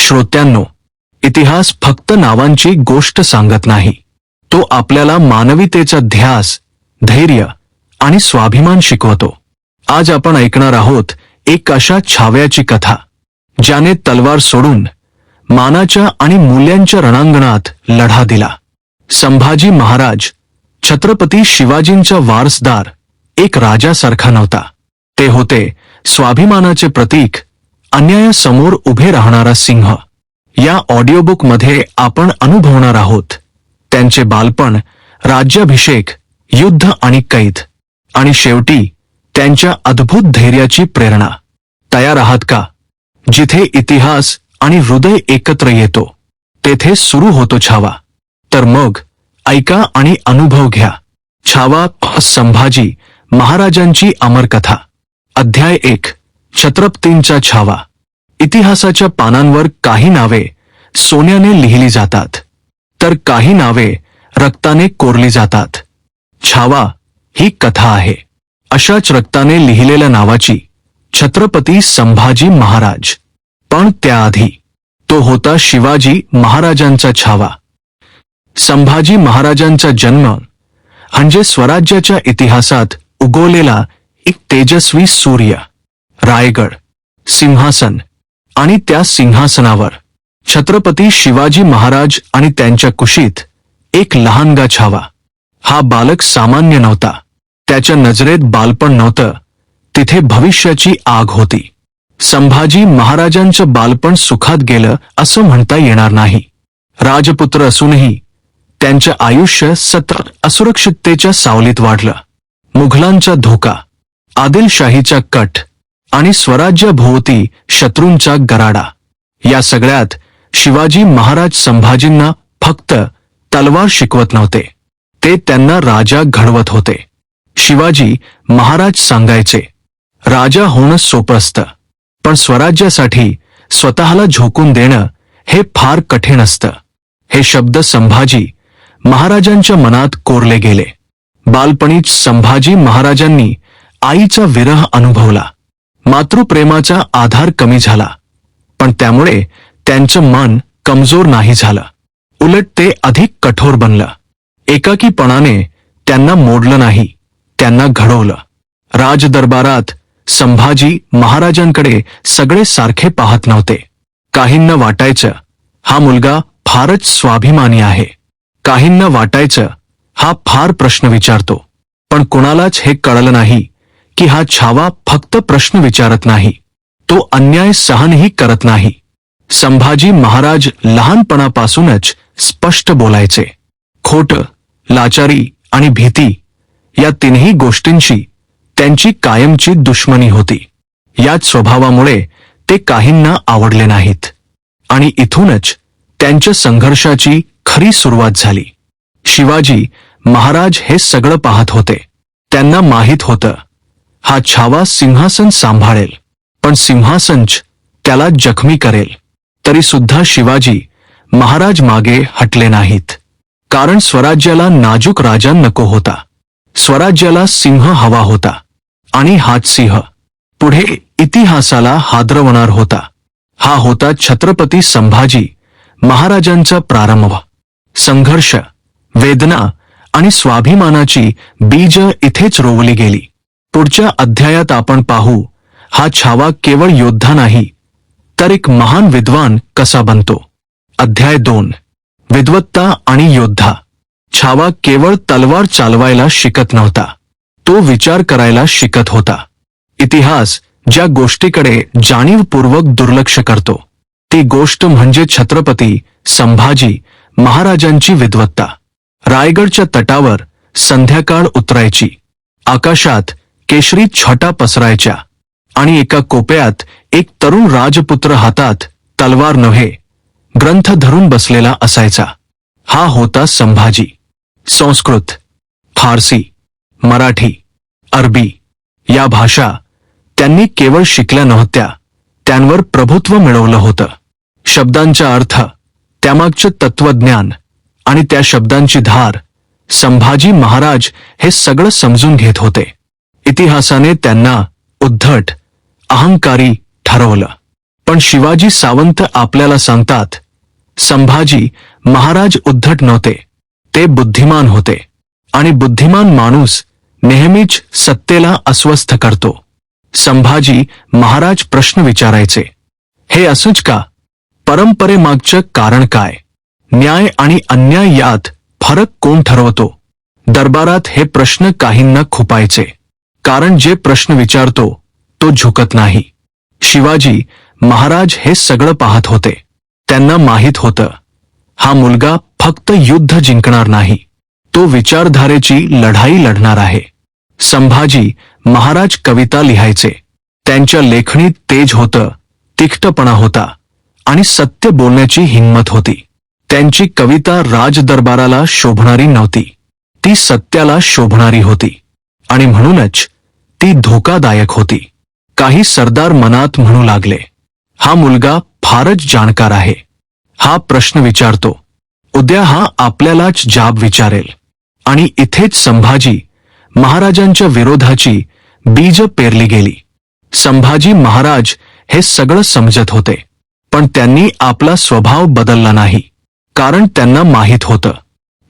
श्रोत्यांनो, इतिहास फक्त नावांची गोष्ट सांगत नाही, तो आपल्याला मानवतेचा ध्यास, धैर्य आणि स्वाभिमान शिकवतो. आज आपण ऐकणार आहोत एक अशा छाव्याची कथा ज्याने तलवार सोडून मानाच्या आणि मूल्यांच्या रणांगणात लढा दिला. संभाजी महाराज छत्रपती शिवाजींचा वारसदार एक राजासारखा नव्हता. ते होते स्वाभिमानाचे प्रतीक, अन्यायासमोर उभे राहणारा सिंह. या ऑडिओबुकमध्ये आपण अनुभवणार आहोत त्यांचे बालपण, राज्याभिषेक, युद्ध आणि कैद, आणि शेवटी त्यांच्या अद्भुत धैर्याची प्रेरणा. तयार आहात का? जिथे इतिहास आणि हृदय एकत्र येतो तेथे सुरू होतो छावा. तर मग ऐका आणि अनुभव घ्या. छावा, संभाजी महाराजांची अमरकथा. अध्याय 1. छत्रपतींचा छावा. इतिहासाच्या पानांवर काही नावे सोन्याने लिहिली जातात, तर काही नावे रक्ताने कोरली जातात. छावा ही कथा आहे अशाच रक्ताने लिहिलेल्या नावाची, छत्रपती संभाजी महाराज. पण त्याआधी तो होता शिवाजी महाराजांचा छावा. संभाजी महाराजांचा जन्म म्हणजे स्वराज्याच्या इतिहासात उगवलेला एक तेजस्वी सूर्य. रायगड, सिंहासन आणि त्या सिंहासनावर छत्रपती शिवाजी महाराज आणि त्यांच्या कुशीत एक लहानगा छावा. हा बालक सामान्य नव्हता. त्याच्या नजरेत बालपण नव्हतं, तिथे भविष्याची आग होती. संभाजी महाराजांचं बालपण सुखात गेलं असं म्हणता येणार नाही. राजपुत्र असूनही त्यांचं आयुष्य सतत असुरक्षिततेच्या सावलीत वाढलं. मुघलांचा धोका, आदिलशाहीचा कट आणि स्वराज्याभोवती शत्रूंचा गराडा. या सगळ्यात शिवाजी महाराज संभाजींना फक्त तलवार शिकवत नव्हते, ते त्यांना राजा घडवत होते. शिवाजी महाराज सांगायचे, राजा होणं सोपं असतं, पण स्वराज्यासाठी स्वतःला झोकून देणं हे फार कठीण असतं. हे शब्द संभाजी महाराजांच्या मनात कोरले गेले. बालपणीच संभाजी महाराजांनी आईचा विरह अनुभवला. मातृप्रेमाचा आधार कमी झाला, पण त्यामुळे त्यांचं मन कमजोर नाही झालं. उलट ते अधिक कठोर बनलं. एकाकीपणाने त्यांना मोडलं नाही, त्यांना घडवलं. राजदरबारात संभाजी महाराजांकडे सगळे सारखे पाहत नव्हते. काहींना वाटायचं हा मुलगा फारच स्वाभिमानी आहे, काहींना वाटायचं हा फार प्रश्न विचारतो. पण कुणालाच हे कळलं नाही की हा छावा फक्त प्रश्न विचारत नाही, तो अन्याय सहनही करत नाही. संभाजी महाराज लहानपणापासूनच स्पष्ट बोलायचे. खोटं, लाचारी आणि भीती या तिन्ही गोष्टींशी त्यांची कायमची दुश्मनी होती. याच स्वभावामुळे ते काहींना आवडले नाहीत, आणि इथूनच त्यांच्या संघर्षाची खरी सुरुवात झाली. शिवाजी महाराज हे सगळं पाहत होते. त्यांना माहीत होतं हा छावा सिंहासन सांभाळेल, पण सिंहासनच त्याला जखमी करेल. तरी सुद्धा शिवाजी महाराज मागे हटले नाहीत. कारण स्वराज्याला नाजूक राजा नको होता, स्वराज्याला सिंह हवा होता. आणि हाच सिंह पुढे इतिहासाला हादरवणार होता. हा होता छत्रपती संभाजी महाराजांचा प्रारंभ. संघर्ष, वेदना आणि स्वाभिमानाची बीज इथेच रोवली गेली. पुढच्या अध्यायात आपण पाहू हा छावा केवळ योद्धा नाही, तर एक महान विद्वान कसा बनतो. अध्याय 2. विद्वत्ता आणि योद्धा. छावा केवळ तलवार चालवायला शिकत नव्हता, तो विचार करायला शिकत होता. इतिहास ज्या गोष्टीकडे जाणीवपूर्वक दुर्लक्ष करतो ती गोष्ट म्हणजे छत्रपती संभाजी महाराजांची विद्वत्ता. रायगडच्या तटावर संध्याकाळ उतरायची. आकाशात केशरी छटा पसरायच्या आणि एका कोपऱ्यात एक तरुण राजपुत्र हातात तलवार नव्हे, ग्रंथ धरून बसलेला असायचा. हा होता संभाजी. संस्कृत, फारसी, मराठी, अरबी या भाषा त्यांनी केवळ शिकल्या नव्हत्या, त्यांवर प्रभुत्व मिळवलं होतं. शब्दांचा अर्थ, त्यामागचं तत्वज्ञान आणि त्या शब्दांची धार, संभाजी महाराज हे सगळं समजून घेत होते. इतिहासाने त्यांना उद्धट, अहंकारी ठरवलं, पण शिवाजी सावंत आपल्याला सांगतात, संभाजी महाराज उद्धट नव्हते, ते बुद्धिमान होते, आणि बुद्धिमान माणूस नेहमीच सत्तेला अस्वस्थ करतो. संभाजी महाराज प्रश्न विचारायचे, हे असंच का? परंपरेमागचं कारण काय? न्याय आणि अन्याय यात फरक कोण ठरवतो? दरबारात हे प्रश्न काहींना खुपायचे, कारण जे प्रश्न विचारतो तो झुकत नाही. शिवाजी महाराज हे सगळं पाहत होते. त्यांना माहीत होतं, हा मुलगा फक्त युद्ध जिंकणार नाही, तो विचारधारेची लढाई लढणार आहे. संभाजी महाराज कविता लिहायचे. त्यांच्या लेखणीत तेज होतं, तिखटपणा होता आणि सत्य बोलण्याची हिंमत होती. त्यांची कविता राजदरबाराला शोभणारी नव्हती, ती सत्याला शोभणारी होती, आणि म्हणूनच ती धोकादायक होती. काही सरदार मनात म्हणू लागले, हा मुलगा फारच जाणकार आहे, हा प्रश्न विचारतो, उद्या हा आपल्यालाच जाब विचारेल. आणि इथेच संभाजी महाराजांच्या विरोधाची बीज पेरली गेली. संभाजी महाराज हे सगळं समजत होते, पण त्यांनी आपला स्वभाव बदलला नाही, कारण त्यांना माहीत होतं,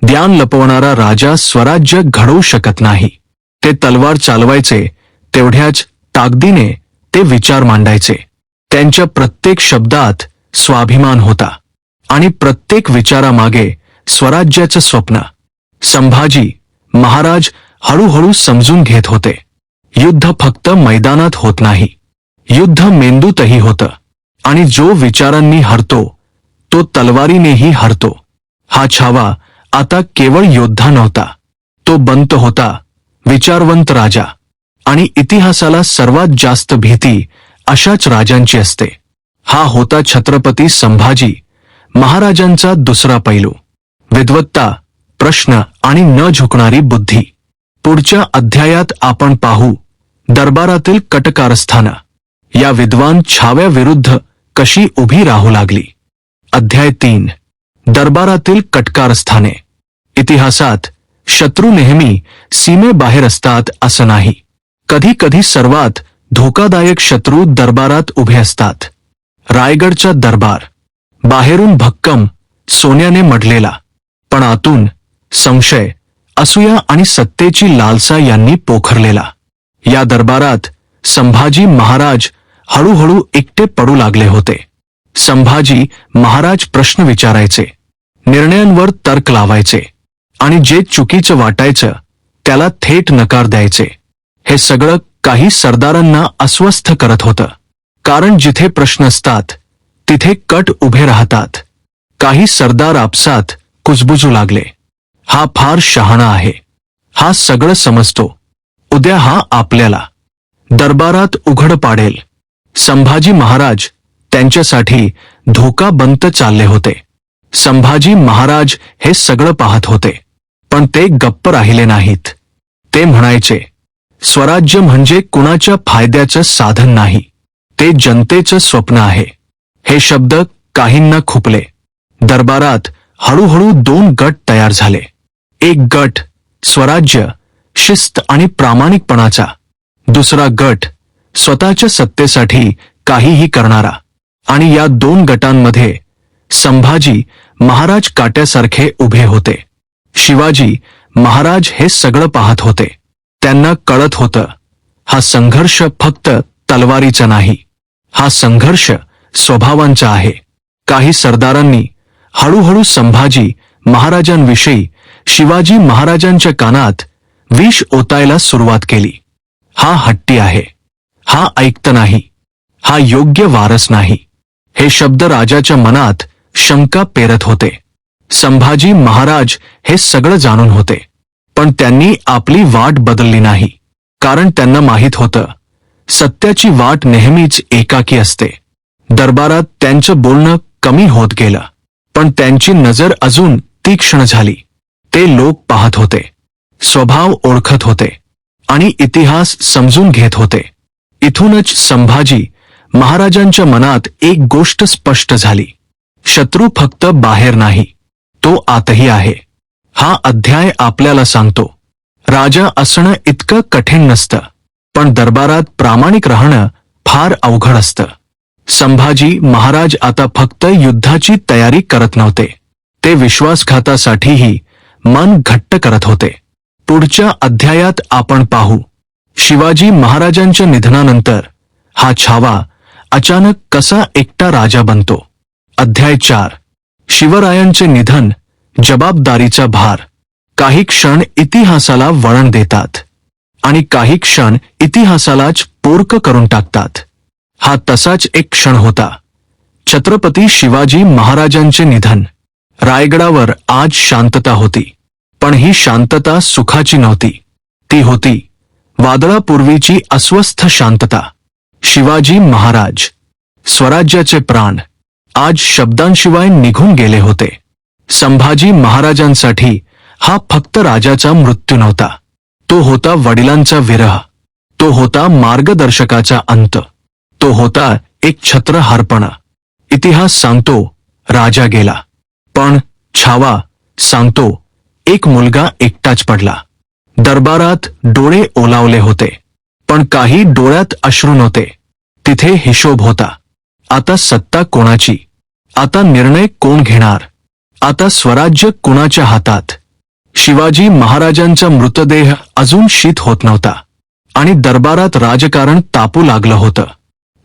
ध्यान लपवणारा राजा स्वराज्य घडवू शकत नाही. ते तलवार चालवायचे, तेवढ्याच ताकदीने ते विचार मांडायचे. त्यांच्या प्रत्येक शब्दात स्वाभिमान होता, आणि प्रत्येक विचारामागे स्वराज्याचं स्वप्न. संभाजी महाराज हळूहळू समजून घेत होते, युद्ध फक्त मैदानात होत नाही, युद्ध मेंदूतही होतं, आणि जो विचारांनी हरतो तो तलवारीनेही हरतो. हा छावा आता केवळ योद्धा नव्हता, तो बनत होता विचारवंत राजा. आणि इतिहासाला सर्वात जास्त भीती अशाच राजांची असते. हा होता छत्रपती संभाजी महाराजांचा दुसरा पैलू, विद्वत्ता, प्रश्न आणि न झुकणारी बुद्धी. पुढच्या अध्यायात आपण पाहू दरबारातील कटकारस्थानं, या विद्वान छाव्याविरुद्ध कशी उभी राहू लागली. अध्याय 3, दरबारातील कटकारस्थाने. इतिहासात शत्रू नेहमी सीमेबाहेर असतात असं नाही. कधी कधी सर्वात धोकादायक शत्रू दरबारात उभे असतात. रायगडचा दरबार बाहेरून भक्कम सोन्याने मढलेला, पण आतून संशय, असूया आणि सत्तेची लालसा यांनी पोखरलेला. या दरबारात संभाजी महाराज हळूहळू एकटे पडू लागले होते. संभाजी महाराज प्रश्न विचारायचे, निर्णयांवर तर्क लावायचे, आणि जे चुकीचं वाटायचं त्याला थेट नकार द्यायचे. हे सगळं काही सरदारांना अस्वस्थ करत होतं, कारण जिथे प्रश्न असतात तिथे कट उभे राहतात. काही सरदार आपसात कुजबुजू लागले, हा फार शहाणा आहे, हा सगळं समजतो, उद्या हा आपल्याला दरबारात उघड पाडेल. संभाजी महाराज त्यांच्यासाठी धोका बनत चालले होते. संभाजी महाराज हे सगळं पाहत होते, पण ते गप्प राहिले नाहीत. ते म्हणायचे, स्वराज्य म्हणजे कुणाच्या फायद्याचं साधन नाही, ते जनतेचं स्वप्न आहे. हे शब्द काहींना खुपले. दरबारात हळूहळू 2 गट तयार झाले. एक गट स्वराज्य, शिस्त आणि प्रामाणिकपणाचा, दुसरा गट स्वतःच्या सत्तेसाठी काहीही करणारा. आणि या 2 गटांमध्ये संभाजी महाराज काट्यासारखे उभे होते. शिवाजी महाराज हे सगळं पाहत होते. त्यांना कळत होतं, हा संघर्ष फक्त तलवारीचा नाही, हा संघर्ष स्वभावांचा आहे. काही सरदारांनी हळूहळू संभाजी महाराजांविषयी शिवाजी महाराजांच्या कानात विष ओतायला सुरुवात केली. हा हट्टी आहे, हा ऐकत नाही, हा योग्य वारस नाही. हे शब्द राजाच्या मनात शंका पेरत होते. संभाजी महाराज हे सगळं जाणून होते, पण त्यांनी आपली वाट बदलली नाही, कारण त्यांना माहीत होतं, सत्याची वाट नेहमीच एकाकी असते. दरबारात त्यांचं बोलणं कमी होत गेलं, पण त्यांची नजर अजून तीक्ष्ण झाली. ते लोक पाहत होते, स्वभाव ओळखत होते, आणि इतिहास समजून घेत होते. इथूनच संभाजी महाराजांच्या मनात एक गोष्ट स्पष्ट झाली, शत्रू फक्त बाहेर नाही, तो आतही आहे. हा अध्याय आपल्याला सांगतो, राजा असणं इतकं कठीण नसतं, पण दरबारात प्रामाणिक राहणं फार अवघड असतं. संभाजी महाराज आता फक्त युद्धाची तयारी करत नव्हते, ते विश्वासघातासाठीही मन घट्ट करत होते. पुढच्या अध्यायात आपण पाहू शिवाजी महाराजांच्या निधनानंतर हा छावा अचानक कसा एकटा राजा बनतो. अध्याय 4. शिवरायांचे निधन, जबाबदारीचा भार. काही क्षण इतिहासाला वळण देतात आणि काही क्षण इतिहासालाच पोरकं करून टाकतात. हा तसाच एक क्षण होता. छत्रपती शिवाजी महाराजांचे निधन. रायगडावर आज शांतता होती, पण ही शांतता सुखाची नव्हती. ती होती वादळापूर्वीची अस्वस्थ शांतता. शिवाजी महाराज, स्वराज्याचे प्राण, आज शब्दांशिवाय निघून गेले होते. संभाजी महाराजांसाठी हा फक्त राजाचा मृत्यू नव्हता, तो होता वडिलांचा विरह, तो होता मार्गदर्शकाचा अंत, तो होता एक छत्र हरपणा. इतिहास सांगतो राजा गेला, पण छावा सांगतो एक मुलगा एकटाच पडला. दरबारात डोळे ओलावले होते, पण काही डोळ्यात अश्रू नव्हते. तिथे हिशोब होता. आता सत्ता कोणाची? आता निर्णय कोण घेणार? आता स्वराज्य कुणाच्या हातात? शिवाजी महाराजांचा मृतदेह अजून शीत होत नव्हता आणि दरबारात राजकारण तापू लागलं होतं.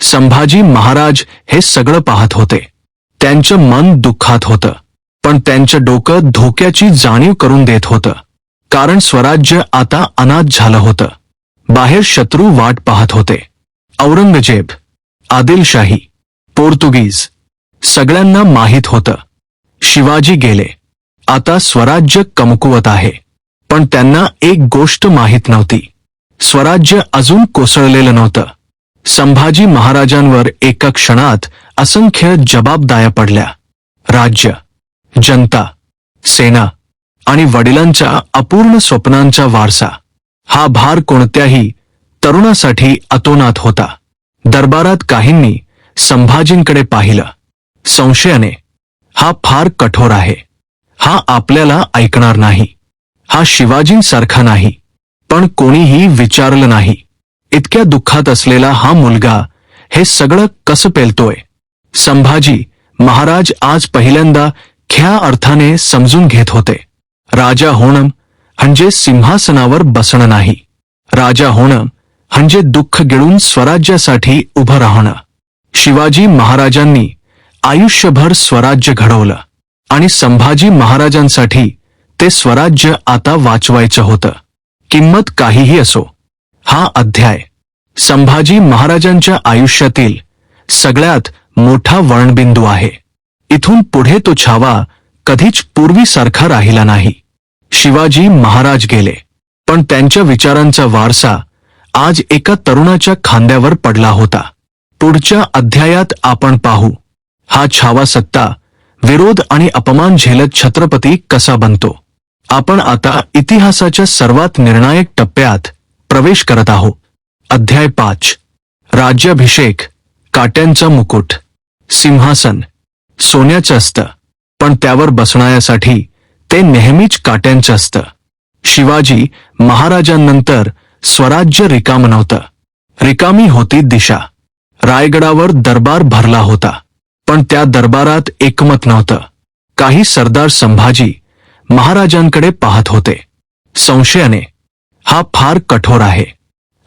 संभाजी महाराज हे सगळं पाहत होते. त्यांचं मन दुःखात होतं, पण त्यांचं डोकं धोक्याची जाणीव करून देत होतं. कारण स्वराज्य आता अनाथ झालं होतं. बाहेर शत्रू वाट पाहत होते. औरंगजेब, आदिलशाही, पोर्तुगीज, सगळ्यांना माहीत होतं शिवाजी गेले. आता स्वराज्य कमकुवत आहे. पण त्यांना एक गोष्ट माहीत नव्हती, स्वराज्य अजून कोसळलेलं नव्हतं. संभाजी महाराजांवर एका क्षणात असंख्य जबाबदाऱ्या पडल्या. राज्य, जनता, सेना आणि वडिलांच्या अपूर्ण स्वप्नांचा वारसा. हा भार कोणत्याही तरुणासाठी अतोनात होता. दरबारात काहींनी संभाजींकडे पाहिलं संशयाने. हा फार कठोर आहे, हा आपल्याला ऐकणार नाही, हा शिवाजींसारखा नाही. पण कोणीही विचारलं नाही, इतक्या दुःखात असलेला हा मुलगा हे सगळं कसं पेलतोय. संभाजी महाराज आज पहिल्यांदा खऱ्या अर्थाने समजून घेत होते. राजा होणं म्हणजे सिंहासनावर बसणं नाही. राजा होणं म्हणजे दुःख गिळून स्वराज्यासाठी उभं राहणं. शिवाजी महाराजांनी आयुष्यभर स्वराज्य घडवलं आणि संभाजी महाराजांसाठी ते स्वराज्य आता वाचवायचं होतं, किंमत काहीही असो. हा अध्याय संभाजी महाराजांच्या आयुष्यातील सगळ्यात मोठा वळणबिंदू आहे. इथून पुढे तो छावा कधीच पूर्वीसारखा राहिला नाही. शिवाजी महाराज गेले, पण त्यांच्या विचारांचा वारसा आज एका तरुणाच्या खांद्यावर पडला होता. पुढच्या अध्यायात आपण पाहू हा छावा सत्ता, विरोध आणि अपमान झेलत छत्रपती कसा बनतो. आपण आता इतिहासाच्या सर्वात निर्णायक टप्प्यात प्रवेश करत आहोत. अध्याय 5. राज्याभिषेक. काट्यांचा मुकुट. सिंहासन सोन्याचं असतं, पण त्यावर बसण्यासाठी ते नेहमीच काट्यांचं असतं. शिवाजी महाराजांनंतर स्वराज्य रिकामं नव्हतं, रिकामी होती दिशा. रायगडावर दरबार भरला होता, पण त्या दरबारात एकमत नव्हतं. काही सरदार संभाजी महाराजांकडे पाहत होते संशयाने. हा फार कठोर आहे,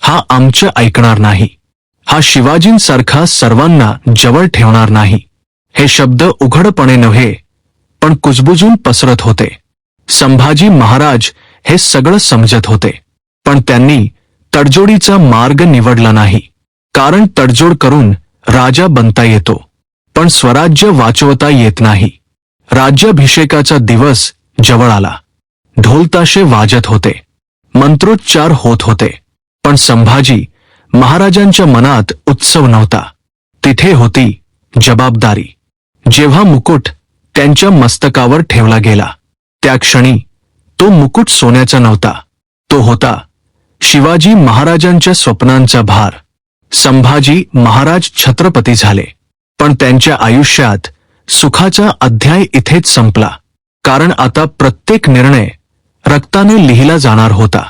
हा आमचं ऐकणार नाही, हा शिवाजींसारखा सर्वांना जवळ ठेवणार नाही. हे शब्द उघडपणे नव्हे, पण कुजबुजून पसरत होते. संभाजी महाराज हे सगळं समजत होते, पण त्यांनी तडजोडीचा मार्ग निवडला नाही. कारण तडजोड करून राजा बनता येतो, पण स्वराज्य वाचवता येत नाही. राज्याभिषेकाचा दिवस जवळ आला. ढोलताशे वाजत होते, मंत्रोच्चार होत होते, पण संभाजी महाराजांच्या मनात उत्सव नव्हता. तिथे होती जबाबदारी. जेव्हा मुकुट त्यांच्या मस्तकावर ठेवला गेला, त्या क्षणी तो मुकुट सोन्याचा नव्हता, तो होता शिवाजी महाराजांच्या स्वप्नांचा भार. संभाजी महाराज छत्रपती झाले, पण त्यांच्या आयुष्यात सुखाचा अध्याय इथेच संपला. कारण आता प्रत्येक निर्णय रक्ताने लिहिला जाणार होता.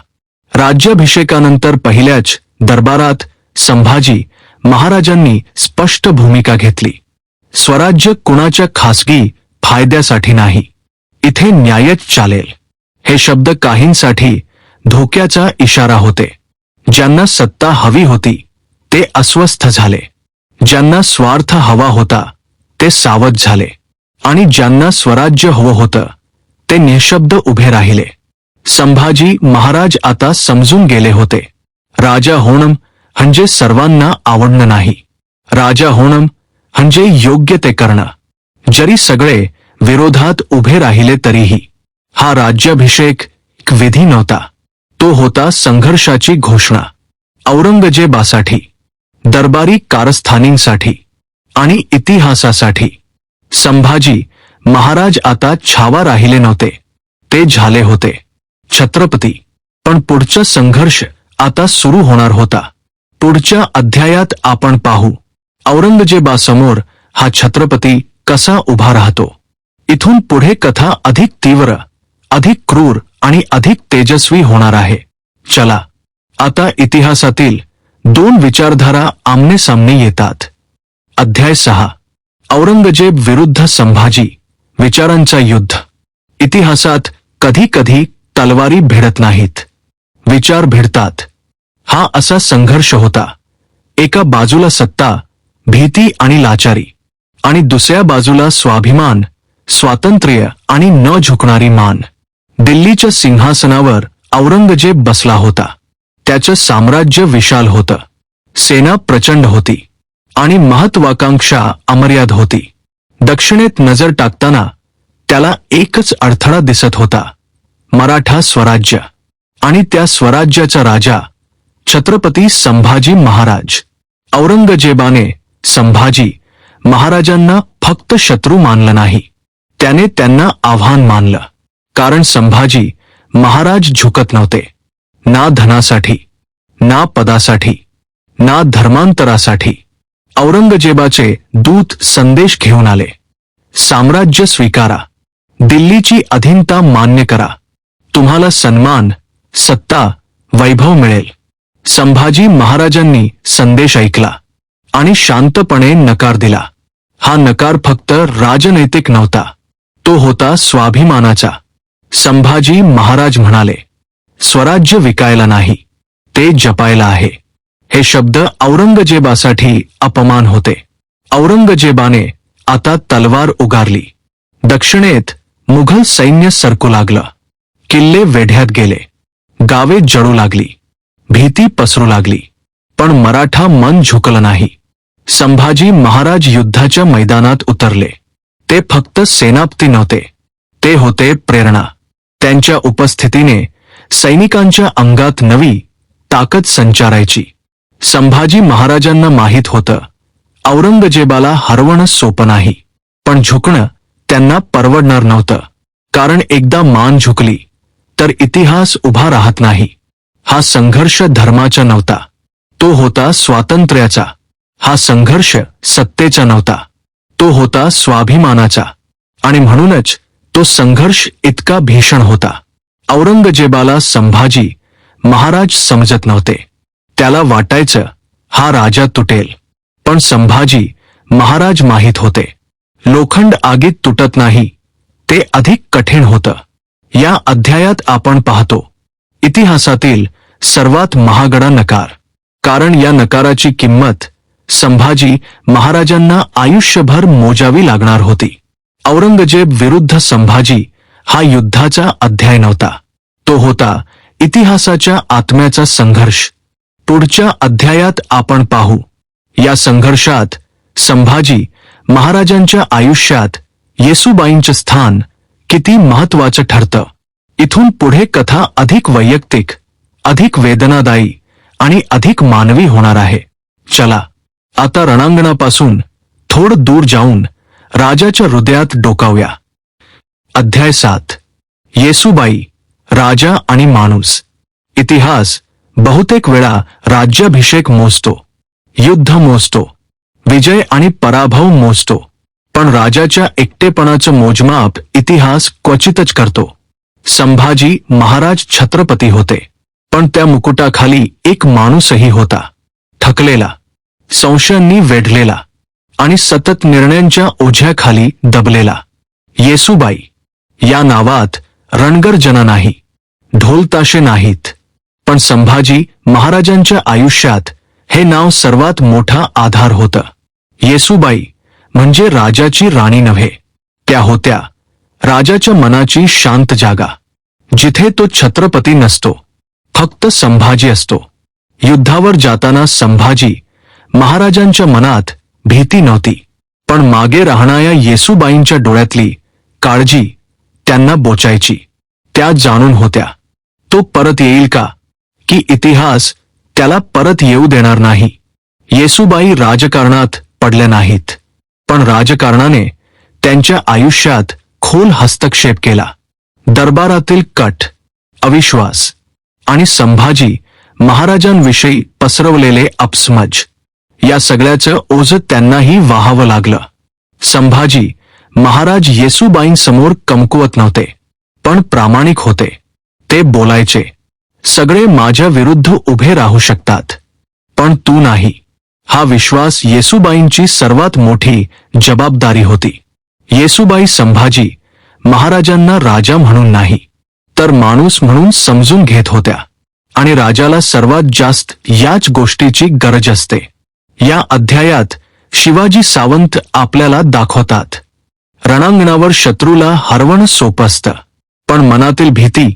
राज्याभिषेकानंतर पहिल्याच दरबारात संभाजी महाराजांनी स्पष्ट भूमिका घेतली. स्वराज्य कुणाच्या खासगी फायद्यासाठी नाही, इथे न्यायच चालेल. हे शब्द काहींसाठी धोक्याचा इशारा होते. ज्यांना सत्ता हवी होती ते अस्वस्थ झाले, ज्यांना स्वार्थ हवा होता ते सावध झाले, आणि ज्यांना स्वराज्य हवं होतं ते निशब्द उभे राहिले. संभाजी महाराज आता समजून गेले होते, राजा होणं म्हणजे सर्वांना आवडणं नाही. राजा होणं म्हणजे योग्य ते करणं, जरी सगळे विरोधात उभे राहिले तरीही. हा राज्याभिषेक एक विधी नव्हता, तो होता संघर्षाची घोषणा. औरंगजेबासाठी, दरबारी कारस्थानींसाठी आणि इतिहासासाठी. संभाजी महाराज आता छावा राहिले नव्हते, ते झाले होते छत्रपती. पण पुढचा संघर्ष आता सुरू होणार होता. पुढच्या अध्यायात आपण पाहू औरंगजेबासमोर हा छत्रपती कसा उभा राहतो. इथून पुढे कथा अधिक तीव्र, अधिक क्रूर आणि अधिक तेजस्वी होणार आहे. चला आता इतिहासातील दोन विचारधारा आमनेसामने येतात. अध्याय 6. औरंगजेब विरुद्ध संभाजी, विचारांचा युद्ध. इतिहासात कधी कधी तलवारी भिडत नाहीत, विचार भिडतात. हा असा संघर्ष होता. एका बाजूला सत्ता, भीती आणि लाचारी, आणि दुसऱ्या बाजूला स्वाभिमान, स्वातंत्र्य आणि न झुकणारी मान. दिल्लीच्या सिंहासनावर औरंगजेब बसला होता. त्याचं साम्राज्य विशाल होतं, सेना प्रचंड होती आणि महत्वाकांक्षा अमर्याद होती. दक्षिणेत नजर टाकताना त्याला एकच अडथळा दिसत होता, मराठा स्वराज्य. आणि त्या स्वराज्याचा राजा छत्रपती संभाजी महाराज. औरंगजेबाने संभाजी महाराजांना फक्त शत्रू मानलं नाही, त्याने त्यांना आव्हान मानलं. कारण संभाजी महाराज झुकत नव्हते, ना धनासाठी, ना पदासाठी, ना धर्मांतरासाठी. औरंगजेबाचे दूत संदेश घेऊन आले, साम्राज्य स्वीकारा, दिल्लीची अधीनता मान्य करा, तुम्हाला सन्मान, सत्ता, वैभव मिळेल. संभाजी महाराजांनी संदेश ऐकला आणि शांतपणे नकार दिला. हा नकार फक्त राजनैतिक नव्हता, तो होता स्वाभिमानाचा. संभाजी महाराज म्हणाले, स्वराज्य विकायला नाही, ते जपायला आहे. हे शब्द औरंगजेबासाठी अपमान होते. औरंगजेबाने आता तलवार उगारली. दक्षिणेत मुघल सैन्य सरकू लागलं, किल्ले वेढ्यात गेले, गावे जळू लागली, भीती पसरू लागली. पण मराठा मन झुकलं नाही. संभाजी महाराज युद्धाच्या मैदानात उतरले. ते फक्त सेनापती नव्हते, ते होते प्रेरणा. त्यांच्या उपस्थितीने सैनिकांच्या अंगात नवी ताकद संचारायची. संभाजी महाराजांना माहीत होतं, औरंगजेबाला हरवणं सोपं नाही, पण झुकणं त्यांना परवडणार नव्हतं. कारण एकदा मान झुकली तर इतिहास उभा राहत नाही. हा संघर्ष धर्माचा नव्हता, तो होता स्वातंत्र्याचा. हा संघर्ष सत्तेचा नव्हता, तो होता स्वाभिमानाचा. आणि म्हणूनच तो संघर्ष इतका भीषण होता. औरंगजेबाला संभाजी महाराज समजत नव्हते. त्याला वाटायचं हा राजा तुटेल. पण संभाजी महाराज माहीत होते, लोखंड आगीत तुटत नाही, ते अधिक कठीण होतं. या अध्यायात आपण पाहतो इतिहासातील सर्वात महागडा नकार. कारण या नकाराची किंमत संभाजी महाराजांना आयुष्यभर मोजावी लागणार होती. औरंगजेब विरुद्ध संभाजी हा युद्धाचा अध्याय नव्हता, तो होता इतिहासाच्या आत्म्याचा संघर्ष. पुढच्या अध्यायात आपण पाहू या संघर्षात संभाजी महाराजांच्या आयुष्यात येसूबाईंचं स्थान किती महत्वाचं ठरतं. इथून पुढे कथा अधिक वैयक्तिक, अधिक वेदनादायी आणि अधिक मानवी होणार आहे. चला आता रणांगणापासून थोडं दूर जाऊन राजाच्या हृदयात डोकावूया. अध्याय 7. येसूबाई, राजा आणि माणूस. इतिहास बहुतेक वेळा राज्याभिषेक मोजतो, युद्ध मोजतो, विजय आणि पराभव मोजतो. पण राजाच्या एकटेपणाचं मोजमाप इतिहास क्वचितच करतो. संभाजी महाराज छत्रपती होते, पण त्या मुकुटाखाली एक माणूसही होता, थकलेला, संशयांनी वेढलेला आणि सतत निर्णयांच्या ओझ्याखाली दबलेला. येसूबाई या नावात रणगर्जना नाही, ढोलताशे नाहीत, पण संभाजी महाराजांच्या आयुष्यात हे नाव सर्वात मोठा आधार होतं. येसूबाई म्हणजे राजाची राणी नव्हे, त्या होत्या राजाच्या मनाची शांत जागा, जिथे तो छत्रपती नसतो, फक्त संभाजी असतो. युद्धावर जाताना संभाजी महाराजांच्या मनात भीती नव्हती, पण मागे राहणाऱ्या येसूबाईंच्या डोळ्यातली काळजी त्यांना बोचायची. त्या जाणून होत्या, तो परत येईल का, की इतिहास त्याला परत येऊ देणार नाही. येसूबाई राजकारणात पडल्या नाहीत, पण राजकारणाने त्यांच्या आयुष्यात खोल हस्तक्षेप केला. दरबारातील कट, अविश्वास आणि संभाजी महाराजांविषयी पसरवलेले अपसमज, या सगळ्याचं ओझं त्यांनाही वाहावं लागलं. संभाजी महाराज येसूबाईंसमोर कमकुवत नव्हते, पण प्रामाणिक होते. ते बोलायचे, सगळे माझ्या विरुद्ध उभे राहू शकतात, पण तू नाही. हा विश्वास येसूबाईंची सर्वात मोठी जबाबदारी होती. येसूबाई संभाजी महाराजांना राजा म्हणून नाही, तर माणूस म्हणून समजून घेत होत्या. आणि राजाला सर्वात जास्त याच गोष्टीची गरज असते. या अध्यायात शिवाजी सावंत आपल्याला दाखवतात, रणांगणावर शत्रूला हरवणं सोपं असतं, पण मनातील भीती,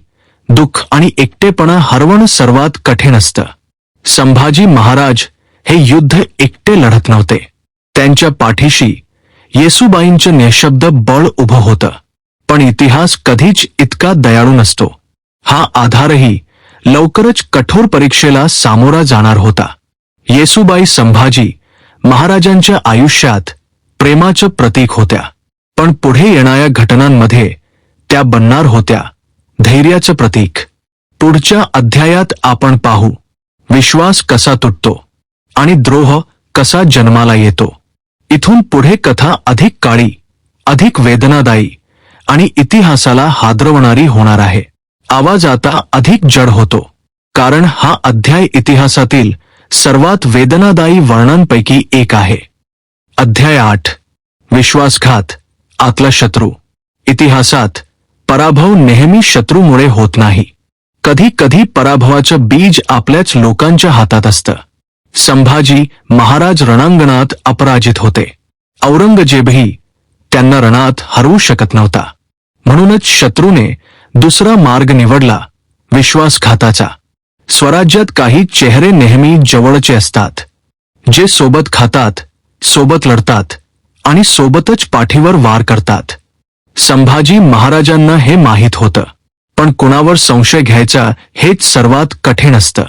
दुःख आणि एकटेपणा हरवणं सर्वात कठीण असतं. संभाजी महाराज हे युद्ध एकटे लढत नव्हते. त्यांच्या पाठीशी येसूबाईंचं निशब्द बळ उभं होतं. पण इतिहास कधीच इतका दयाळू नसतो. हा आधारही लवकरच कठोर परीक्षेला सामोरा जाणार होता. येसूबाई संभाजी महाराजांच्या आयुष्यात प्रेमाचं प्रतीक होत्या, पण पुढे येणाऱ्या घटनांमध्ये त्या बनणार होत्या धैर्याचं प्रतीक. पुढच्या अध्यायात आपण पाहू विश्वास कसा तुटतो आणि द्रोह कसा जन्माला येतो. इथून पुढे कथा अधिक काळी, अधिक वेदनादायी आणि इतिहासाला हादरवणारी होणार आहे. आवाज आता अधिक जड होतो, कारण हा अध्याय इतिहासातील सर्वात वेदनादायी वर्णनांपैकी एक आहे. अध्याय 8, विश्वासघात, आतला शत्रू. इतिहासात पराभव नेहमी शत्रूमुळे होत नाही. कधी कधी पराभवाचं बीज आपल्याच लोकांच्या हातात असतं. संभाजी महाराज रणांगणात अपराजित होते. औरंगजेबही त्यांना रणात हरवू शकत नव्हता. म्हणूनच शत्रूने दुसरा मार्ग निवडला, विश्वासघाताचा. स्वराज्यात काही चेहरे नेहमी जवळचे असतात, जे सोबत खातात, सोबत लढतात आणि सोबतच पाठीवर वार करतात. संभाजी महाराजांना हे माहीत होतं, पण कुणावर संशय घ्यायचा हेच सर्वात कठीण असतं.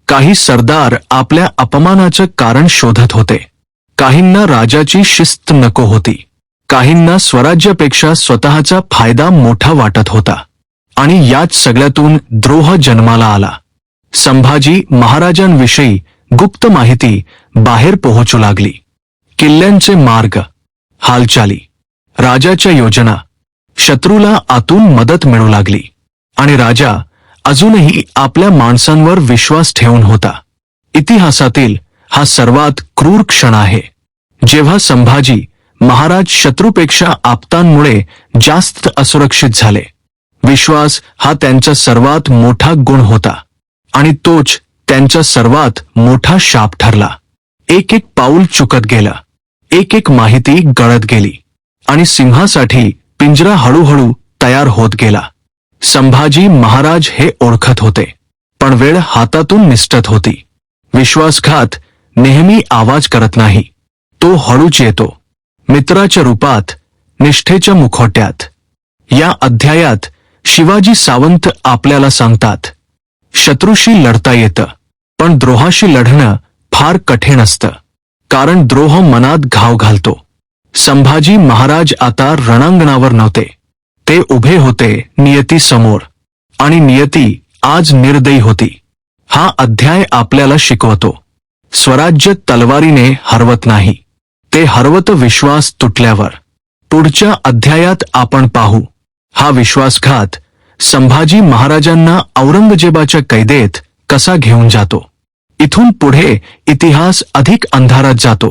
काही सरदार आपल्या अपमानाचं कारण शोधत होते. काहींना राजाची शिस्त नको होती, काहींना स्वराज्यापेक्षा स्वतःचा फायदा मोठा वाटत होता. आणि याच सगळ्यातून द्रोह जन्माला आला. संभाजी महाराजांविषयी गुप्त माहिती बाहेर पोहोचू लागली. किल्ल्यांचे मार्ग, हालचाली, राजाच्या योजना, शत्रूला आतून मदत मिळू लागली. आणि राजा अजूनही आपल्या माणसांवर विश्वास ठेवून होता. इतिहासातील हा सर्वात क्रूर क्षण आहे, जेव्हा संभाजी महाराज शत्रूपेक्षा आप्तांमुळे जास्त असुरक्षित झाले. विश्वास हा त्यांचा सर्वात मोठा गुण होता, आणि तोच त्यांचा सर्वात मोठा शाप ठरला. एक एक पाऊल चुकत गेलं, एक एक माहिती गळत गेली, आणि सिंहासाठी पिंजरा हळूहळू तयार होत गेला. संभाजी महाराज हे ओळखत होते, पण वेळ हातातून निसटत होती. विश्वासघात नेहमी आवाज करत नाही, तो हळूच येतो, मित्राच्या रूपात, निष्ठेच्या मुखवट्यात. या अध्यायात शिवाजी सावंत आपल्याला सांगतात, शत्रूशी लढता येतं, पण द्रोहाशी लढणं फार कठीण असतं, कारण द्रोह मनात घाव घालतो. संभाजी महाराज आता रणांगणावर नव्हते, ते उभे होते नियतीसमोर, आणि नियती आज निर्दयी होती. हा अध्याय आपल्याला शिकवतो, स्वराज्य तलवारीने हरवत नाही, ते हरवतं विश्वास तुटल्यावर. पुढच्या अध्यायात आपण पाहू हा विश्वासघात संभाजी महाराजांना औरंगजेबाच्या कैदेत कसा घेऊन जातो. इथून पुढे इतिहास अधिक अंधारात जातो,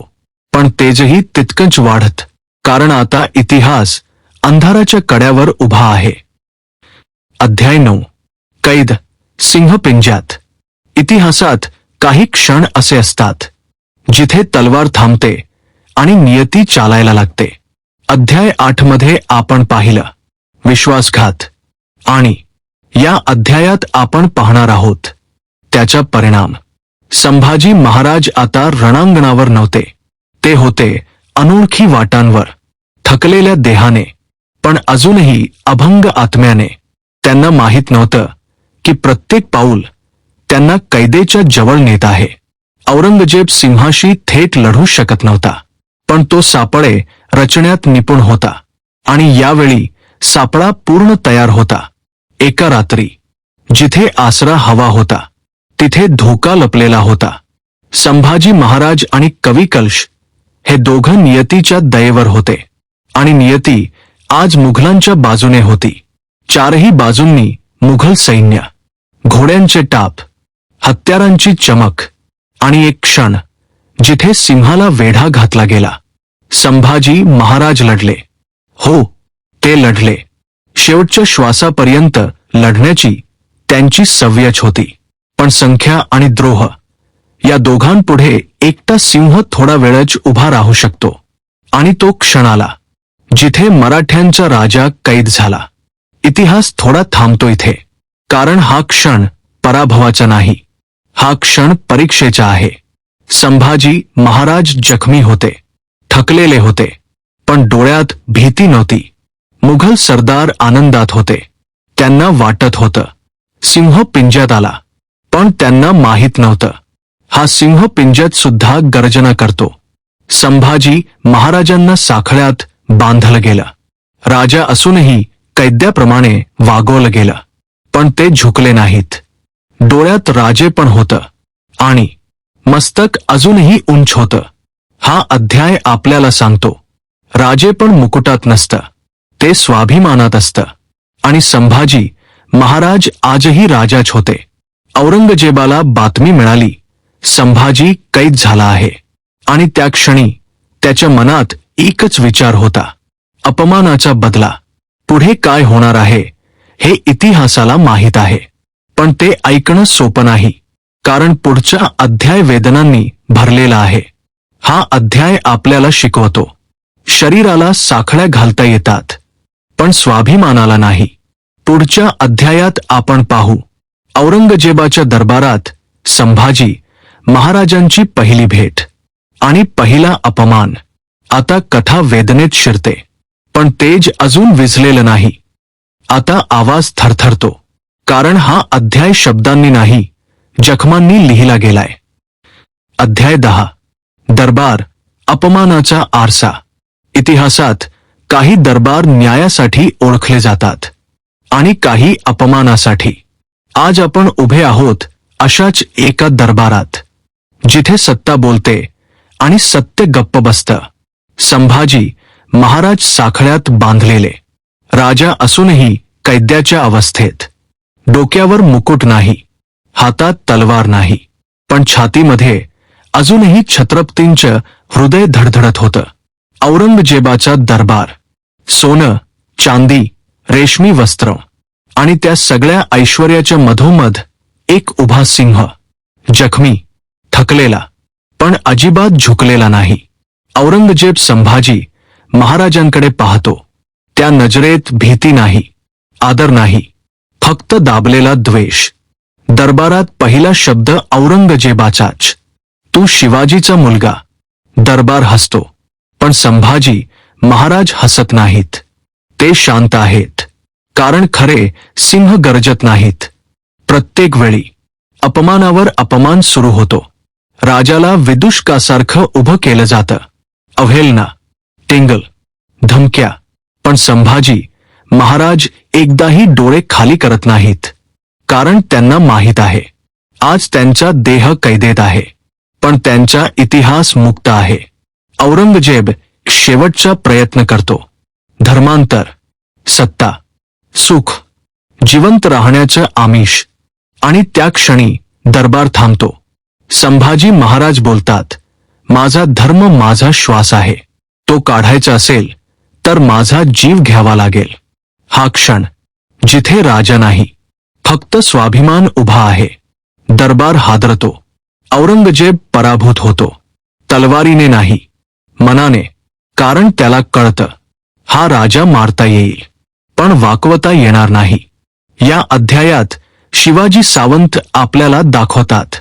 पण तेजही तितकंच वाढत, कारण आता इतिहास अंधाराच्या कड्यावर उभा आहे. अध्याय 9. कैद. सिंहपिंजऱ्यात. इतिहासात काही क्षण असे असतात जिथे तलवार थांबते आणि नियती चालायला लागते. अध्याय 8 मध्ये आपण पाहिलं विश्वासघात, आणि या अध्यायात आपण पाहणार आहोत त्याचा परिणाम. संभाजी महाराज आता रणांगणावर नव्हते, ते होते अनोळखी वाटांवर, थकलेल्या देहाने, पण अजूनही अभंग आत्म्याने. त्यांना माहीत नव्हतं की प्रत्येक पाऊल त्यांना कैदेच्या जवळ नेत आहे. औरंगजेब सिंहाशी थेट लढू शकत नव्हता, पण तो सापळे रचण्यात निपुण होता, आणि यावेळी सापळा पूर्ण तयार होता. एका रात्री जिथे आसरा हवा होता तिथे धोका लपलेला होता. संभाजी महाराज आणि कवी कलश हे दोघं नियतीच्या दयेवर होते, आणि नियती आज मुघलांच्या बाजूने होती. चारही बाजूंनी मुघल सैन्य, घोड्यांचे टाप, हत्यारांची चमक, आणि एक क्षण जिथे सिंहाला वेढा घातला गेला. संभाजी महाराज लढले. हो, ते लढले. शेवटच्या श्वासापर्यंत लढण्याची त्यांची सवयच होती. पण संख्या आणि द्रोह या दोघांपुढे एकटा सिंह थोडा वेळच उभा राहू शकतो, आणि तो क्षण आला जिथे मराठ्यांचा राजा कैद झाला. इतिहास थोडा थांबतो इथे, कारण हा क्षण पराभवाचा नाही, हा क्षण परीक्षेचा आहे. संभाजी महाराज जखमी होते, थकलेले होते, पण डोळ्यात भीती नव्हती. मुघल सरदार आनंदात होते. त्यांना वाटत होतं सिंह पिंजऱ्यात आला, पण त्यांना माहीत नव्हतं हा सिंह पिंजऱ्यात सुद्धा गर्जना करतो. संभाजी महाराजांना साखळ्यात बांधलं गेलं. राजा असूनही कैद्याप्रमाणे वागवलं गेलं, पण ते झुकले नाहीत. डोळ्यात राजे पण होतं, आणि मस्तक अजूनही उंच होतं. हा अध्याय आपल्याला सांगतो राजे पण मुकुटात नसतं, ते स्वाभिमानात असतं. आणि संभाजी महाराज आजही राजाच होते. औरंगजेबाला बातमी मिळाली संभाजी कैद झाला आहे, आणि त्या क्षणी त्याच्या मनात एकच विचार होता, अपमानाचा बदला. पुढे काय होणार आहे हे इतिहासाला माहीत आहे, पण ते ऐकणं सोपं नाही, कारण पुढचा अध्याय वेदनांनी भरलेला आहे. हा अध्याय आपल्याला शिकवतो शरीराला साखळ्या घालता येतात, पण स्वाभिमानाला नाही. पुढच्या अध्यायात आपण पाहू औरंगजेबाच्या दरबारात संभाजी महाराजांची पहिली भेट आणि पहिला अपमान. आता कथा वेदनेत शिरते, पण तेज अजून विझलेलं नाही. आता आवाज थरथरतो, कारण हा अध्याय शब्दांनी नाही, जखमांनी लिहिला गेलाय. अध्याय 10. दरबार, अपमानाचा आरसा. इतिहासात काही दरबार न्यायासाठी ओळखले जातात, आणि काही अपमानासाठी. आज आपण उभे आहोत अशाच एका दरबारात, जिथे सत्ता बोलते आणि सत्य गप्प बसतं. संभाजी महाराज साखळ्यात बांधलेले, राजा असूनही कैद्याच्या अवस्थेत. डोक्यावर मुकुट नाही, हातात तलवार नाही, पण छातीमध्ये अजूनही छत्रपतींचं हृदय धडधडत होतं. औरंगजेबाचा दरबार, सोनं, चांदी, रेशमी वस्त्र, आणि त्या सगळ्या ऐश्वर्याच्या मधोमध एक उभा सिंह, जखमी, थकलेला, पण अजिबात झुकलेला नाही. औरंगजेब संभाजी महाराजांकडे पाहतो. त्या नजरेत भीती नाही, आदर नाही, फक्त दाबलेला द्वेष. दरबारात पहिला शब्द औरंगजेबाचाच, तू शिवाजीचा मुलगा. दरबार हसतो, पण संभाजी महाराज हसत नाहीत. ते शांत आहेत, कारण खरे सिंह गरजत नाहीत. प्रत्येक वेळी अपमानावर अपमान सुरू होतो. राजाला विदूषकासारखं उभं केलं जातं. अवहेलना, टिंगल, धमक्या, पण संभाजी महाराज एकदाही डोळे खाली करत नाहीत, कारण त्यांना माहीत आहे आज त्यांचा देह कैदेत आहे, पण त्यांचा इतिहास मुक्त आहे. औरंगजेब शेवटचा प्रयत्न करतो. धर्मांतर, सत्ता, सुख, जिवंत राहण्याचं आमिष, आणि त्या क्षणी दरबार थांबतो. संभाजी महाराज बोलतात, माझा धर्म माझा श्वास आहे, तो काढायचा असेल तर माझा जीव घ्यावा लागेल. हा क्षण जिथे राजा नाही, फक्त स्वाभिमान उभा आहे. दरबार हादरतो, औरंगजेब पराभूत होतो. तलवारीने नाही, मनाने. कारण त्याला कळतं, हा राजा मारता येईल पण वाकवता येणार नाही. या अध्यायात शिवाजी सावंत आपल्याला दाखवतात,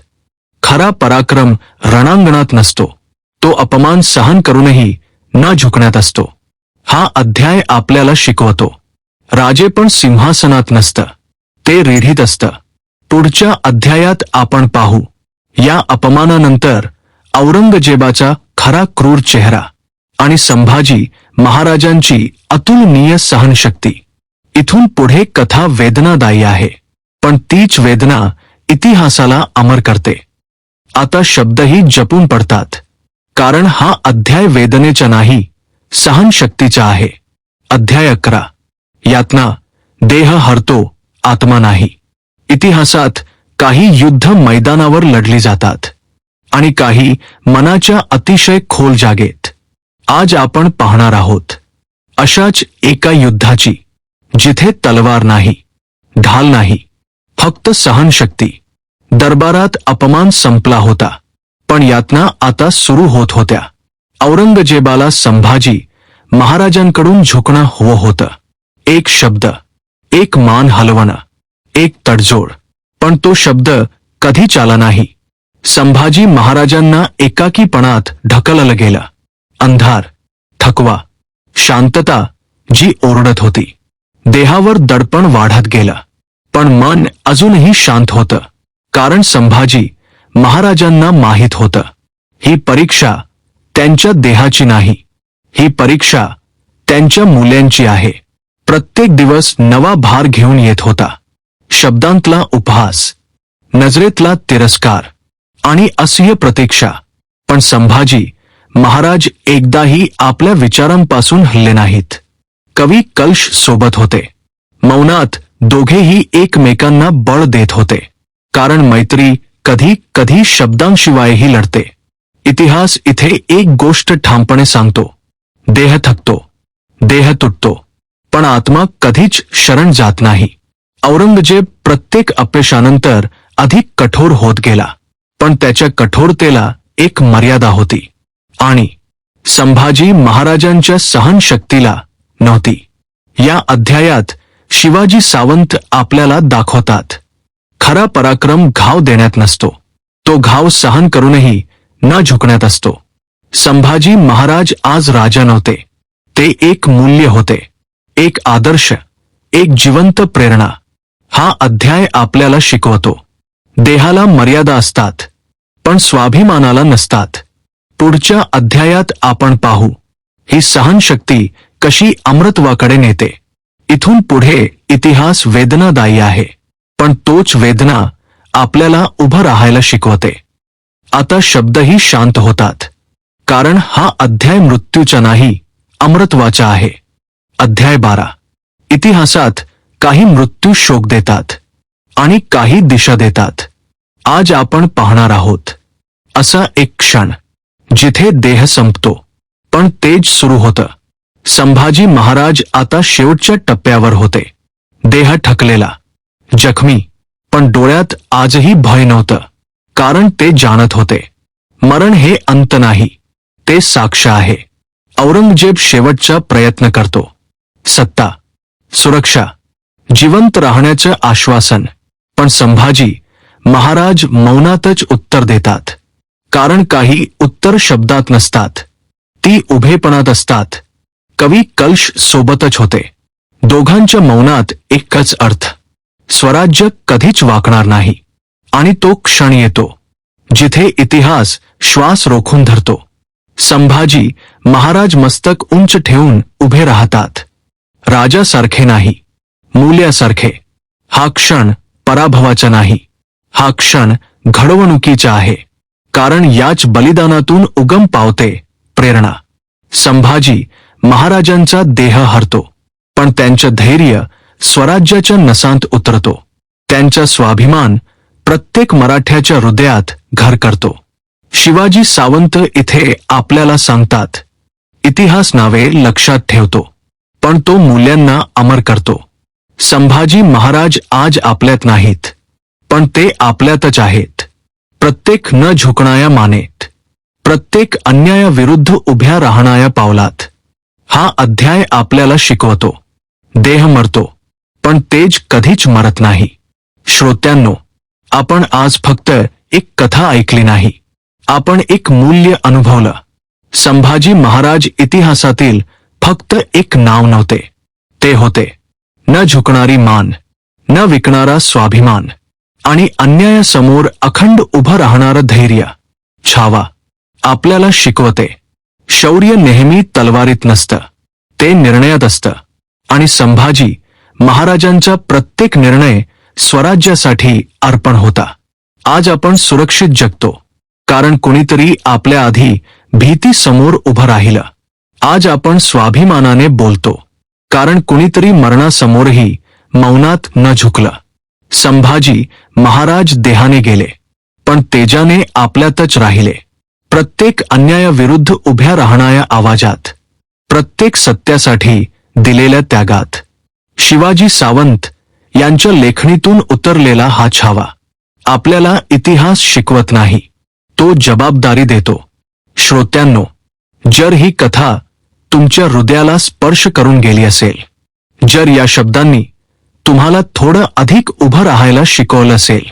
खरा पराक्रम रणांगणात नसतो, तो अपमान सहन करूनही न झुकण्यात असतो. हा अध्याय आपल्याला शिकवतो, राजे पण सिंहासनात नसतं, ते रेढीत असतं. पुढच्या अध्यायात आपण पाहू, या अपमानानंतर औरंगजेबाचा खरा क्रूर चेहरा आणि संभाजी महाराजांची अतुलनीय सहनशक्ती. इथून पुढे कथा वेदनादायी आहे, पण तीच वेदना इतिहासाला अमर करते. आता शब्दही जपून पडतात, कारण हा अध्याय वेदनेचा नाही, सहनशक्तीचा आहे. अध्याय 11, यातना. देह हरतो, आत्मा नाही. इतिहासात काही युद्ध मैदानावर लढली जातात आणि काही मनाच्या अतिशय खोल जागेत. आज आपण पाहणार आहोत अशाच एका युद्धाची, जिथे तलवार नाही, ढाल नाही, फक्त सहनशक्ती. दरबारात अपमान संपला होता, पण यातना आता सुरू होत होत्या. औरंगजेबाला संभाजी महाराजांकडून झुकणं हवं होतं. एक शब्द, एक मान हलवणं, एक तडजोड, पण तो शब्द कधी चाला नाही. संभाजी महाराजांना एकाकीपणात ढकललं गेलं. अंधार, थकवा, शांतता जी ओरडत होती. देहावर दडपण वाढत गेलं, पण मन अजूनही शांत होतं. कारण संभाजी महाराजांना माहीत होतं, ही परीक्षा त्यांच्या देहाची नाही, ही परीक्षा त्यांच्या मूल्यांची आहे. प्रत्येक दिवस नवा भार घेऊन येत होता. शब्दांतला उपहास, नजरेतला तिरस्कार आणि असह्य प्रतीक्षा. पण संभाजी महाराज एकदाही आपल्या विचारांपासून हलले नाहीत. कवी कलश सोबत होते. मौनात दोघेही एकमेकांना बळ देत होते, कारण मैत्री कधी कधी शब्दांशिवायही लढते. इतिहास इथे एक गोष्ट ठामपणे सांगतो, देह थकतो, देह तुटतो, पण आत्मा कधीच शरण जात नाही. औरंगजेब प्रत्येक अपयशानंतर अधिक कठोर होत गेला, पण त्याच्या कठोरतेला एक मर्यादा होती आणि संभाजी महाराजांच्या सहनशक्तीला नव्हती. या अध्यायात शिवाजी सावंत आपल्याला दाखवतात, खरा पराक्रम घाव देण्यात नसतो, तो घाव सहन करूनही न झुकण्यात असतो. संभाजी महाराज आज राजा नव्हते, ते एक मूल्य होते, एक आदर्श, एक जिवंत प्रेरणा. हा अध्याय आपल्याला शिकवतो, देहाला मर्यादा असतात, पण स्वाभिमानाला नसतात. पुढच्या अध्यायात आपण पाहू, ही सहनशक्ती कशी अमृतत्वाकडे नेते. इथून पुढे इतिहास वेदनादायी आहे, पण तोच वेदना आपल्याला उभं राहायला शिकवते. आता शब्दही शांत होतात, कारण हा अध्याय मृत्यूचा नाही, अमृतत्वाचा आहे. अध्याय 12. इतिहासात काही मृत्यू शोक देतात आणि काही दिशा देतात. आज आपण पाहणार आहोत असा एक क्षण, जिथे देह संपतो पण तेज सुरू होतं. संभाजी महाराज आता शेवटच्या टप्प्यावर होते. देह ठकलेला, जखमी, पण डोळ्यात आजही भय नव्हतं, कारण ते जाणत होते, मरण हे अंत नाही, ते साक्ष आहे. औरंगजेब शेवटचा प्रयत्न करतो. सत्ता, सुरक्षा, जिवंत राहण्याचं आश्वासन, पण संभाजी महाराज मौनातच उत्तर देतात. कारण काही उत्तर शब्दात नसतात, ती उभेपणात असतात. कवी कलश सोबतच होते. दोघांच्या मौनात एकच अर्थ, स्वराज्य कधीच वाकणार नाही. आणि तो क्षण येतो, जिथे इतिहास श्वास रोखून धरतो. संभाजी महाराज मस्तक उंच ठेवून उभे राहतात, राजासारखे नाही, मूल्यासारखे. हा क्षण पराभवाचा नाही, हा क्षण घडवणुकीचा आहे, कारण याच बलिदानातून उगम पावते प्रेरणा. संभाजी महाराजांचा देह हरतो, पण त्यांचं धैर्य स्वराज्याच्या नसांत उतरतो. त्यांचा स्वाभिमान प्रत्येक मराठ्याच्या हृदयात घर करतो. शिवाजी सावंत इथे आपल्याला सांगतात, इतिहास नावे लक्षात ठेवतो, पण तो मूल्यांना अमर करतो. संभाजी महाराज आज आपल्यात नाहीत, पण ते आपल्यातच आहेत. प्रत्येक न झुकणाया मानेत, प्रत्येक अन्यायाविरुद्ध उभ्या राहणाया पावलात. हा अध्याय आपल्याला शिकवतो, देह मरतो, पण तेज कधीच मरत नाही. श्रोत्यांनो, आपण आज फक्त एक कथा ऐकली नाही, आपण एक मूल्य अनुभवलं. संभाजी महाराज इतिहासातील फक्त एक नाव नव्हते, ते होते न झुकणारी मान, न विकणारा स्वाभिमान आणि अन्यायासमोर अखंड उभं राहणारं धैर्य. छावा आपल्याला शिकवते, शौर्य नेहमी तलवारीत नसतं, ते निर्णयात असतं. आणि संभाजी महाराजांचा प्रत्येक निर्णय स्वराज्यासाठी अर्पण होता. आज आपण सुरक्षित जगतो, कारण कुणीतरी आपल्या आधी भीती समोर उभं राहिलं. आज आपण स्वाभिमानाने बोलतो, कारण कुणीतरी मरणासमोरही मौनात न झुकलं. संभाजी महाराज देहाने गेले, पण तेजाने आपल्यातच राहिले. प्रत्येक अन्यायाविरुद्ध उभ्या राहणाऱ्या आवाजात, प्रत्येक सत्यासाठी दिलेल्या त्यागात. शिवाजी सावंत यांच्या लेखणीतून उतरलेला हा छावा आपल्याला इतिहास शिकवत नाही, तो जबाबदारी देतो. श्रोत्यांनो, जर ही कथा तुमच्या हृदयाला स्पर्श करून गेली असेल, जर या शब्दांनी तुम्हाला थोडं अधिक उभं राहायला शिकवलं असेल,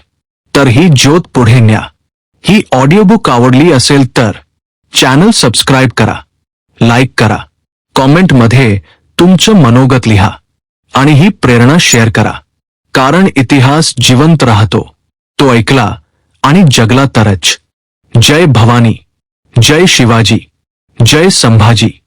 तर ही ज्योत पुढे न्या. ही ऑडिओबुक आवडली असेल तर चॅनल सबस्क्राईब करा, लाईक करा, कॉमेंटमध्ये तुमचं मनोगत लिहा आणि ही प्रेरणा शेअर करा. कारण इतिहास जिवंत राहतो, तो ऐकला आणि जगला तरच. जय भवानी, जय शिवाजी, जय संभाजी.